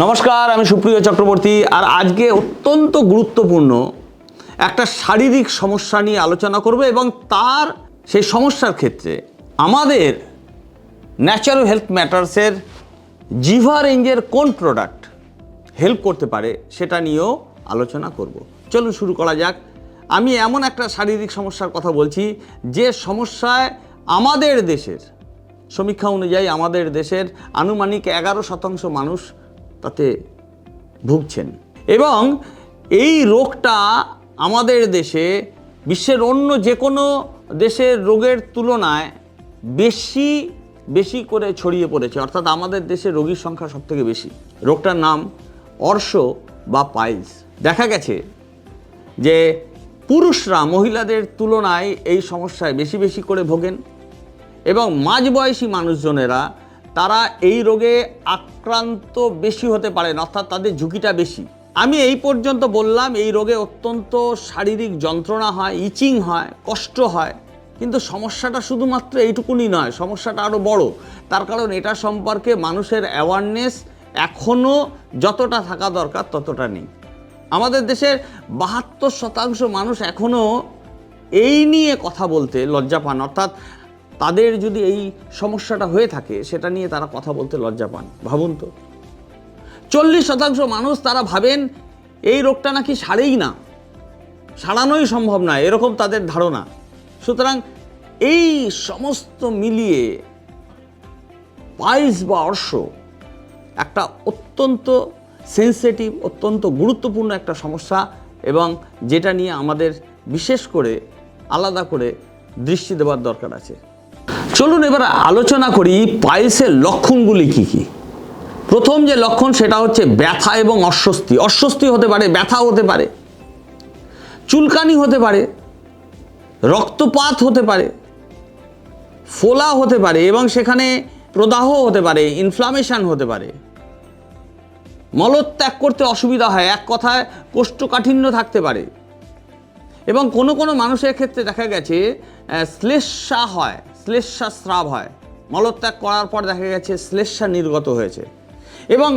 নমস্কার, আমি সুপ্রিয় চক্রবর্তী। আর আজকে অত্যন্ত গুরুত্বপূর্ণ একটা শারীরিক সমস্যা নিয়ে আলোচনা করব এবং তার সেই সমস্যার ক্ষেত্রে আমাদের ন্যাচারাল হেলথ ম্যাটার্সের জিভা রেঞ্জের কোন প্রোডাক্ট হেল্প করতে পারে সেটা নিয়েও আলোচনা করব। চলুন শুরু করা যাক। আমি এমন একটা শারীরিক সমস্যার কথা বলছি যে সমস্যায় আমাদের দেশের সমীক্ষা অনুযায়ী আমাদের দেশের আনুমানিক 11% মানুষ তাতে ভুগছেন এবং এই রোগটা আমাদের দেশে বিশ্বের অন্য যে কোনো দেশের রোগের তুলনায় বেশি করে ছড়িয়ে পড়েছে, অর্থাৎ আমাদের দেশে রোগীর সংখ্যা সবথেকে বেশি। রোগটার নাম অর্শ বা পাইলস। দেখা গেছে যে পুরুষরা মহিলাদের তুলনায় এই সমস্যায় বেশি করে ভোগেন এবং মাঝবয়সী মানুষজনেরা তারা এই রোগে আক্রান্ত বেশি হতে পারেন, অর্থাৎ তাদের ঝুঁকিটা বেশি। আমি এই পর্যন্ত বললাম এই রোগে অত্যন্ত শারীরিক যন্ত্রণা হয়, ইচিং হয়, কষ্ট হয়, কিন্তু সমস্যাটা শুধুমাত্র এইটুকুনি নয়, সমস্যাটা আরও বড়। তার কারণ এটা সম্পর্কে মানুষের অ্যাওয়ারনেস এখনও যতটা থাকা দরকার ততটা নেই। আমাদের দেশের 72% মানুষ এখনও এই নিয়ে কথা বলতে লজ্জা পান, অর্থাৎ তাদের যদি এই সমস্যাটা হয়ে থাকে সেটা নিয়ে তারা কথা বলতে লজ্জা পান। ভাবুন তো, 40% মানুষ তারা ভাবেন এই রোগটা নাকি সারেই না, সারানোই সম্ভব নয়, এরকম তাদের ধারণা। সুতরাং এই সমস্ত মিলিয়ে পাইলস বা অর্শ একটা অত্যন্ত সেন্সিটিভ, অত্যন্ত গুরুত্বপূর্ণ একটা সমস্যা এবং যেটা নিয়ে আমাদের বিশেষ করে আলাদা করে দৃষ্টি দেওয়ার দরকার আছে। চলুন এবার আলোচনা করি পাইলসের লক্ষণগুলি কি কি। প্রথম যে লক্ষণ সেটা হচ্ছে ব্যথা এবং অস্বস্তি। অস্বস্তি হতে পারে, ব্যথা হতে পারে, চুলকানি হতে পারে, রক্তপাত হতে পারে, ফোলা হতে পারে এবং সেখানে প্রদাহ হতে পারে, ইনফ্লামেশন হতে পারে, মলত্যাগ করতে অসুবিধা হয়, এক কথায় কোষ্ঠকাঠিন্য থাকতে পারে এবং কোনো কোনো মানুষের ক্ষেত্রে দেখা গেছে শ্লেষ্মা হয়, শ্লেষ্মা স্রাব হয়, মলত্যাগ করার পর দেখা গেছে শ্লেষ্মা নির্গত হয়েছে। এবং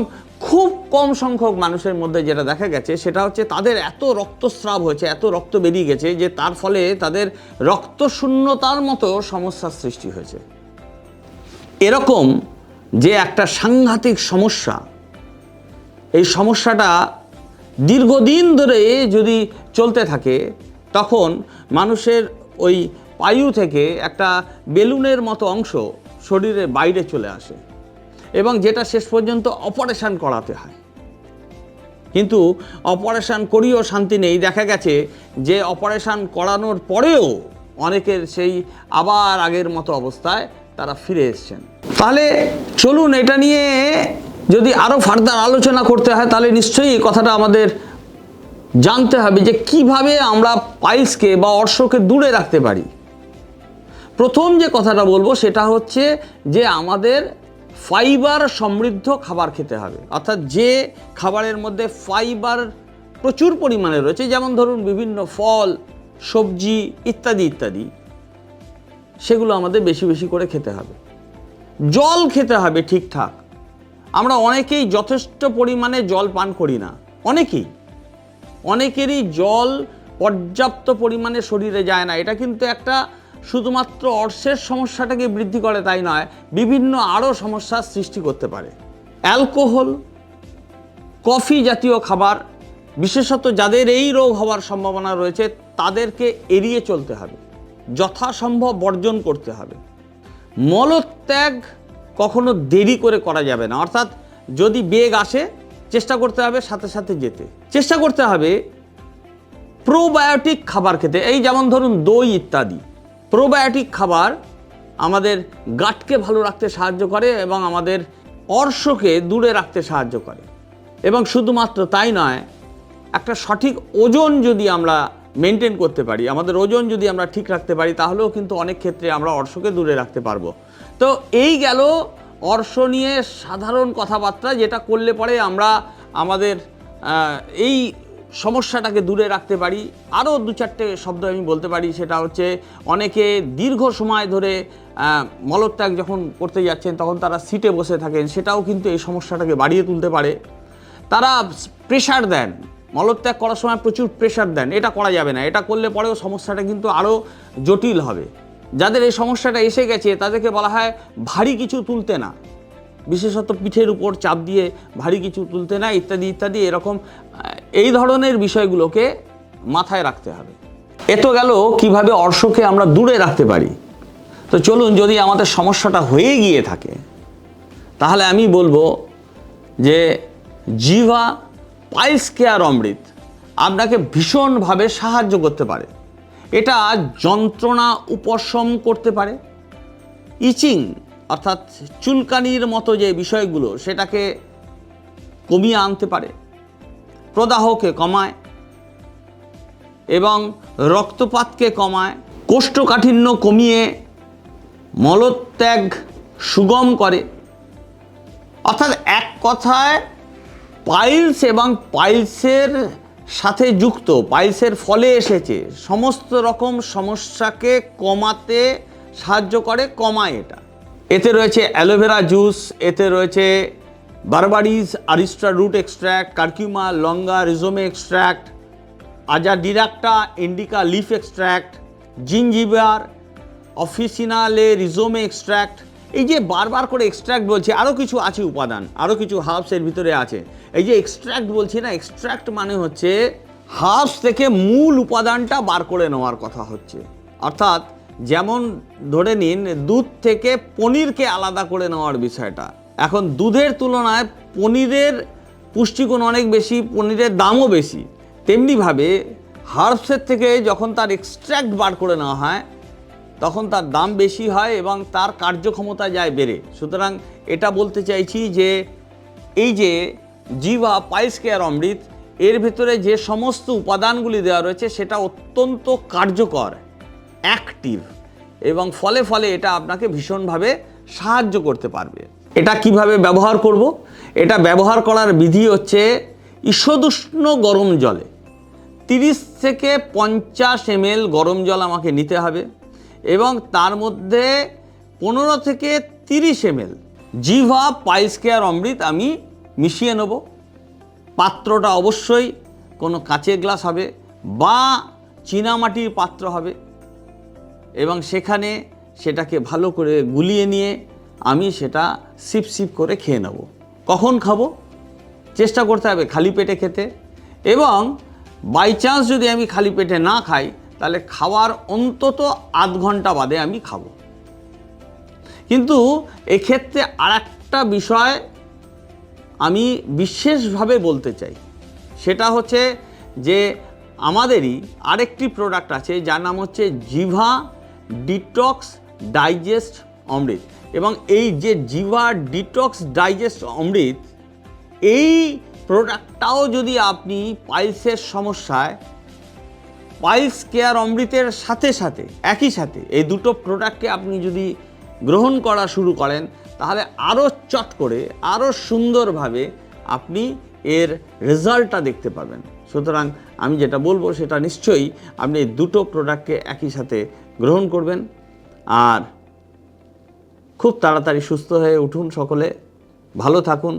খুব কম সংখ্যক মানুষের মধ্যে যেটা দেখা গেছে সেটা হচ্ছে তাদের এত রক্তস্রাব হয়েছে, এত রক্ত বেরিয়ে গেছে যে তার ফলে তাদের রক্তশূন্যতার মতো সমস্যার সৃষ্টি হয়েছে। এরকম যে একটা সাংঘাতিক সমস্যা, এই সমস্যাটা দীর্ঘদিন ধরে যদি চলতে থাকে তখন মানুষের ওই পায়ু থেকে একটা বেলুনের মতো অংশ শরীরের বাইরে চলে আসে এবং যেটা শেষ পর্যন্ত অপারেশন করাতে হয়। কিন্তু অপারেশন করিয়েও শান্তি নেই। দেখা গেছে যে অপারেশন করানোর পরেও অনেকের সেই আবার আগের মতো অবস্থায় তারা ফিরে এসছেন। তাহলে চলুন এটা নিয়ে যদি আরও ফার্দার আলোচনা করতে হয় তাহলে নিশ্চয়ই এই কথাটা আমাদের জানতে হবে যে কিভাবে আমরা পাইলসকে বা অর্শকে দূরে রাখতে পারি। প্রথম যে কথাটা বলবো সেটা হচ্ছে যে আমাদের ফাইবার সমৃদ্ধ খাবার খেতে হবে, অর্থাৎ যে খাবারের মধ্যে ফাইবার প্রচুর পরিমাণে রয়েছে, যেমন ধরুন বিভিন্ন ফল, সবজি ইত্যাদি ইত্যাদি, সেগুলো আমাদের বেশি করে খেতে হবে। জল খেতে হবে ঠিকঠাক। আমরা অনেকেই যথেষ্ট পরিমাণে জল পান করি না, অনেকেরই জল পর্যাপ্ত পরিমাণে শরীরে যায় না। এটা কিন্তু একটা শুধুমাত্র অর্শের সমস্যাটাকে বৃদ্ধি করে তাই নয়, বিভিন্ন আরও সমস্যার সৃষ্টি করতে পারে। অ্যালকোহল, কফি জাতীয় খাবার, বিশেষত যাদের এই রোগ হওয়ার সম্ভাবনা রয়েছে তাদেরকে এড়িয়ে চলতে হবে, যথাসম্ভব বর্জন করতে হবে। মলত্যাগ কখনো দেরি করে করা যাবে না, অর্থাৎ যদি বেগ আসে চেষ্টা করতে হবে সাথে সাথে যেতে। চেষ্টা করতে হবে প্রোবায়োটিক খাবার খেতে, এই যেমন ধরুন দই ইত্যাদি। প্রোবায়োটিক খাবার আমাদের গাটকে ভালো রাখতে সাহায্য করে এবং আমাদের অর্শকে দূরে রাখতে সাহায্য করে। এবং শুধুমাত্র তাই নয়, একটা সঠিক ওজন যদি আমরা মেনটেন করতে পারি, আমাদের ওজন যদি আমরা ঠিক রাখতে পারি, তাহলেও কিন্তু অনেক ক্ষেত্রে আমরা অর্শকে দূরে রাখতে পারবো। তো এই গেল অর্শ নিয়ে সাধারণ কথাবার্তা, যেটা করলে পরে আমরা আমাদের এই সমস্যাটাকে দূরে রাখতে পারি। আরও দু চারটে শব্দ আমি বলতে পারি, সেটা হচ্ছে অনেকে দীর্ঘ সময় ধরে মলত্যাগ যখন করতে যাচ্ছেন তখন তারা সিটে বসে থাকেন, সেটাও কিন্তু এই সমস্যাটাকে বাড়িয়ে তুলতে পারে। তারা প্রেশার দেন, মলত্যাগ করার সময় প্রচুর প্রেশার দেন, এটা করা যাবে না, এটা করলে পরেও সমস্যাটা কিন্তু আরও জটিল হবে। যাদের এই সমস্যাটা এসে গেছে তাদেরকে বলা হয় ভারী কিছু তুলতে না, বিশেষত পিঠের উপর চাপ দিয়ে ভারী কিছু তুলতে না, ইত্যাদি ইত্যাদি, এরকম এই ধরনের বিষয়গুলোকে মাথায় রাখতে হবে। এ তো গেল কীভাবে অর্শকে আমরা দূরে রাখতে পারি। তো চলুন, যদি আমাদের সমস্যাটা হয়ে গিয়ে থাকে তাহলে আমি বলবো যে জিভা পাইলস কেয়ার অমৃত আপনাকে ভীষণভাবে সাহায্য করতে পারে। এটা যন্ত্রণা উপশম করতে পারে, ইচিং অর্থাৎ চুলকানির মতো যে বিষয়গুলো সেটাকে কমিয়ে আনতে পারে, প্রদাহকে কমায় এবং রক্তপাতকে কমায়, কোষ্ঠকাঠিন্য কমিয়ে মলত্যাগ সুগম করে। অর্থাৎ এক কথায় পাইলস এবং পাইলসের সাথে যুক্ত, পাইলসের ফলে এসেছে সমস্ত রকম সমস্যাকে কমাতে সাহায্য করে, কমায় এটা। এতে রয়েছে অ্যালোভেরা জুস, এতে রয়েছে berberis aristata root extract, curcuma longa rhizome extract, azadirachta indica leaf extract, zingiber officinale rhizome extract. এই যে বারবার করে এক্সট্র্যাক্ট বলছি, আরও কিছু আছে উপাদান, আরও কিছু হার্বসের ভিতরে আছে। এই যে এক্সট্র্যাক্ট বলছি না, এক্সট্র্যাক্ট মানে হচ্ছে হার্বস থেকে মূল উপাদানটা বার করে নেওয়ার কথা হচ্ছে। অর্থাৎ যেমন ধরে নিন দুধ থেকে পনিরকে আলাদা করে নেওয়ার বিষয়টা। এখন দুধের তুলনায় পনিরের পুষ্টিগুণ অনেক বেশি, পনিরের দামও বেশি। তেমনিভাবে হার্বসের থেকে যখন তার এক্সট্র্যাক্ট বার করে নেওয়া হয় তখন তার দাম বেশি হয় এবং তার কার্যক্ষমতা যায় বেড়ে। সুতরাং এটা বলতে চাইছি যে এই যে জিভা পাইলস কেয়ার অমৃত, এর ভিতরে যে সমস্ত উপাদানগুলি দেওয়া রয়েছে সেটা অত্যন্ত কার্যকর, অ্যাক্টিভ, এবং ফলে ফলে এটা আপনাকে ভীষণভাবে সাহায্য করতে পারবে। এটা কিভাবে ব্যবহার করব? এটা ব্যবহার করার বিধি হচ্ছে ঈষদুষ্ণ গরম জলে 30 থেকে 50 ml গরম জল আমাকে নিতে হবে এবং তার মধ্যে 15 থেকে 30 ml জিভা পাইলস কেয়ার অমৃত আমি মিশিয়ে নেব। পাত্রটা অবশ্যই কোনো কাচের গ্লাস হবে বা চীনামাটির পাত্র হবে এবং সেখানে সেটাকে ভালো করে গুলিয়ে নিয়ে আমি সেটা সিপ সিপ করে খেয়ে নেব। কখন খাবো? চেষ্টা করতে হবে খালি পেটে খেতে, এবং বাই চান্স যদি আমি খালি পেটে না খাই তাহলে খাওয়ার অন্তত আধ ঘন্টা বাদে আমি খাবো। কিন্তু এক্ষেত্রে আর একটা বিষয় আমি বিশেষভাবে বলতে চাই, সেটা হচ্ছে যে আমাদেরই আরেকটি প্রোডাক্ট আছে যার নাম হচ্ছে জিভা ডিটক্স ডাইজেস্ট অমৃত। এবং এই যে জিভা ডিটক্স ডাইজেস্ট অমৃত, এই প্রোডাক্টটাও যদি আপনি পাইলসের সমস্যায় পাইলস কেয়ার অমৃতের সাথে সাথে একই সাথে এই দুটো প্রোডাক্টকে আপনি যদি গ্রহণ করা শুরু করেন তাহলে আরও চট করে আরও সুন্দরভাবে আপনি এর রেজাল্টটা দেখতে পাবেন। সুতরাং আমি যেটা বলবো সেটা নিশ্চয়ই আপনি এই দুটো প্রোডাক্টকে একই সাথে গ্রহণ করবেন আর খুব তাড়াতাড়ি সুস্থ হয়ে উঠুন। সকলে ভালো থাকুন,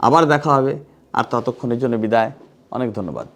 আবার দেখা হবে, আর ততক্ষণের জন্য বিদায়। অনেক ধন্যবাদ।